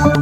સુરત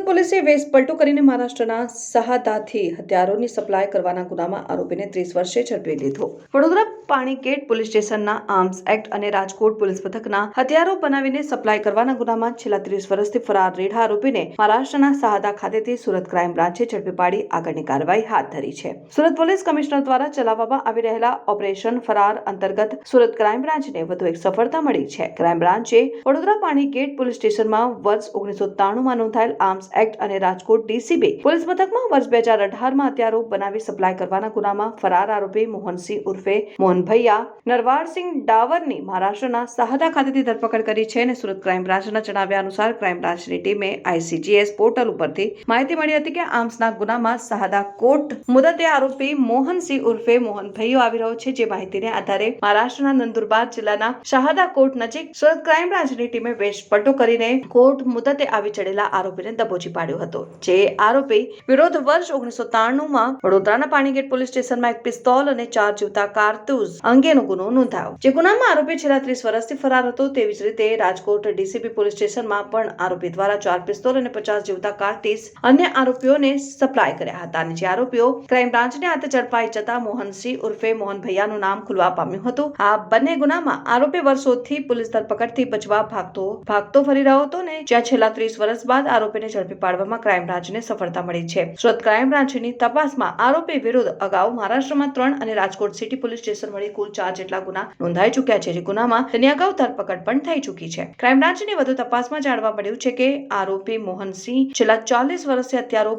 પોલીસે વેશ પલટો કરીને મહારાષ્ટ્રના સહાદાથી હથિયારોની સપ્લાય કરવાના ગુનામાં આરોપીને 30 વર્ષે ઝડપી લીધો। વડોદરા પાણીગેટ પોલીસ સ્ટેશનના આર્મ્સ એક્ટ અને રાજકોટ પોલીસ મથકના હથિયારો બનાવીને સપ્લાય કરવાના ગુનામાં છેલ્લા 30 વર્ષથી ફરાર રેઢા આરોપીને મહારાષ્ટ્રના સહાદા ખાતેથી સુરત ક્રાઇમ બ્રાન્ચે ઝડપી પાડી આગળની કાર્યવાહી હાથ ધરી છે। સુરત પોલીસ કમિશનર દ્વારા ચલાવવામાં આવી રહેલા ઓપરેશન ફરાર અંતર્ગત સુરત ક્રાઇમ બ્રાન્ચને વધુ એક સફળતા મળી છે। ક્રાઇમ બ્રાન્ચે વડોદરા પાણીગેટ પોલીસ સ્ટેશનમાં વર્ષ 1993માં નોંધાયેલ આર્મ્સ એક્ટ અને રાજકોટ ડીસીબી પોલીસ મથકમાં વર્ષ 2018માં હથિયારો બનાવી સપ્લાય કરવાના ગુનામાં ફરાર આરોપી મોહનસિંહ ઉર્ફે મોહન ભૈયા નરવારસિંહ ડાવરની મહારાષ્ટ્રના સહાદા ખાતેથી ધરપકડ કરી છે અને સુરત ક્રાઇમ બ્રાન્ચના જણાવ્યા અનુસાર ક્રાઇમ બ્રાન્ચની ટીમે ICGS પોર્ટલ ઉપરથી માહિતી મળી હતી કે આર્મ્સના ગુનામાં સહાદા કોર્ટ મુદતે આરોપી મોહનસિંહ ઉર્ફે મોહન ભૈયો આવી રહ્યો છે। જે માહિતીને આધારે મહારાષ્ટ્રના નંદુરબાર જિલ્લાના શહાદા કોર્ટ નજીક સુરત ક્રાઇમ બ્રાન્ચની ટીમે વેશ પલટો કરીને કોર્ટ મુદતે આવી ચડેલા આરોપીને દબોચી પાડ્યો હતો। જે આરોપી વિરુદ્ધ વર્ષ 1993માં વડોદરાના પાણીગેટ પોલીસ સ્ટેશનમાં એક પિસ્તોલ અને 4 જીવતા કારતૂસ અંગેનો ગુનો નોંધાયો। જે ગુનામાં આરોપી છેલ્લા 30 વર્ષથી ફરાર હતો। તેવી જ રીતે રાજકોટ ડીસીબી પોલીસ સ્ટેશનમાં પણ આરોપી દ્વારા 4 પિસ્તોલ અને 50 જીવતા કારતૂસ અન્ય આરોપીઓને સપ્લાય કર્યા હતા અને જે આરોપીઓ ક્રાઇમ બ્રાન્ચને હાથે ઝડપાઈ જતા મોહનસિંહ ઉર્ફે મોહન ભૈયાનું નામ ખુલવા પામ્યું હતું। આ બંને ગુનામાં આરોપી વર્ષોથી પોલીસ ધરપકડથી બચવા ભાગતો ફરી રહ્યો હતો ને જ્યાં છેલ્લા 30 વર્ષ બાદ આરોપીને ઝડપી પાડવામાં ક્રાઇમ બ્રાન્ચને સફળતા મળી છે। સુરત ક્રાઇમ બ્રાન્ચની તપાસમાં આરોપી વિરુદ્ધ અગાઉ મહારાષ્ટ્રમાં 3 અને રાજકોટ સિટી પોલીસ સ્ટેશન વડે કુલ 4 જેટલા ગુના નોંધાઈ ચૂક્યા છે। જે ગુનામાં તેની અગાઉ ધરપકડ પણ થઈ ચૂકી છે। ક્રાઇમ બ્રાન્ચની વધુ તપાસમાં જાણવા મળ્યું છે કે આરોપી મોહનસિંહ છેલ્લા 40 વર્ષથી હથિયારો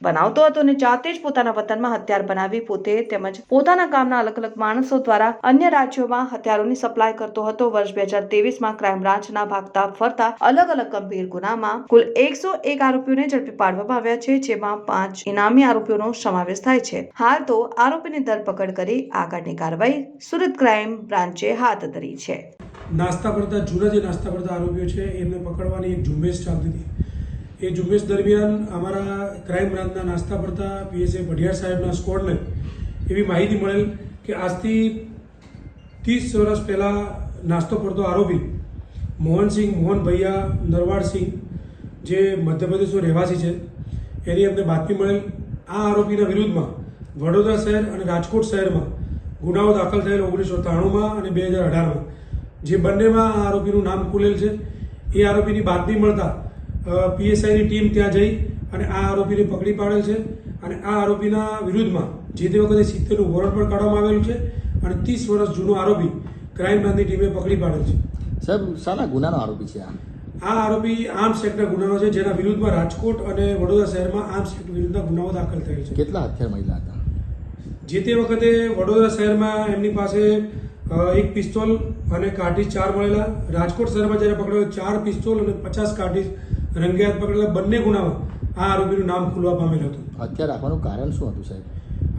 બનાવતો હતો અને જાતે જ પોતાના વતનમાં હથિયાર બનાવી પોતે તેમજ પોતાના ગામના અલગ અલગ માણસો દ્વારા અન્ય રાજ્યોમાં હથિયારોની સપ્લાય કરતો હતો। વર્ષ 2023માં ક્રાઇમ બ્રાન્ચના ભાગતા ફરતા અલગ અલગ ગંભીર ગુનામાં કુલ 101 આરોપીઓને ઝડપી પાડવામાં આવ્યા છે, જેમાં 5 ઇનામી આરોપીઓનો સમાવેશ થાય છે। હાલ તો આરોપીની ધરપકડ કરી આગળની કાર્યવાહી સુરત ક્રાઇમ બ્રાન્ચે હાથ ધરી છે। નાસ્તા પડતા જૂના જે નાસ્તા પડતા આરોપીઓ છે એમને પકડવાની એક ઝુંબેશ ચાલતી હતી। એ ઝુંબેશ દરમિયાન અમારા ક્રાઇમ બ્રાન્ચના નાસ્તા પડતા PSI ભડિયાર સાહેબના સ્કોડને એવી માહિતી મળેલ કે આજથી 30 વર્ષ પહેલાં નાસ્તો પડતો આરોપી મોહનસિંહ મોહન ભૈયા નરવારસિંહ જે મધ્યપ્રદેશનો રહેવાસી છે એની અમને બાતમી મળેલ। આ આરોપીના વિરુદ્ધમાં વડોદરા શહેર અને રાજકોટ શહેરમાં ગુનાઓ દાખલ થયેલ 1993માં અને 2018માં જે બંનેમાં આ આરોપીનું નામ ખુલેલ છે। એ આરોપીની બાતમી મળતા PSIની ટીમ ત્યાં જઈ અને આ આરોપીને પકડી પાડેલ છે અને આ આરોપીના વિરુદ્ધમાં જે તે વખતે 70નું વોરંટ પણ કાઢવામાં આવેલું છે અને 30 વર્ષ જૂનો આરોપી ક્રાઇમ બ્રાન્ચની ટીમે પકડી પાડેલ છે। સાહેબ શાના ગુનાનો આરોપી છે આ આરોપી આર્મ્સ એક્ટના ગુનાઓ છે, જેના વિરુદ્ધમાં રાજકોટ અને વડોદરા શહેરમાં આર્મ્સ એક્ટ વિરુદ્ધના ગુનાઓ દાખલ થયેલ છે। કેટલા હથિયાર મળ્યા હતા? જે તે વખતે વડોદરા શહેરમાં એમની પાસે એક પિસ્તોલ અને કાર્ટીજ 4 મળેલા। રાજકોટ શહેરમાં જ્યારે પકડાયો 4 પિસ્તોલ અને 50 કાર્ટીજ રંગે હાથ પકડેલા। બંને ગુનામાં આ આરોપીનું નામ ખુલવા પામેલ હતું। હથિયાર રાખવાનું કારણ શું હતું સાહેબ?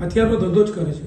હથિયારનો ધંધો જ કરે છે।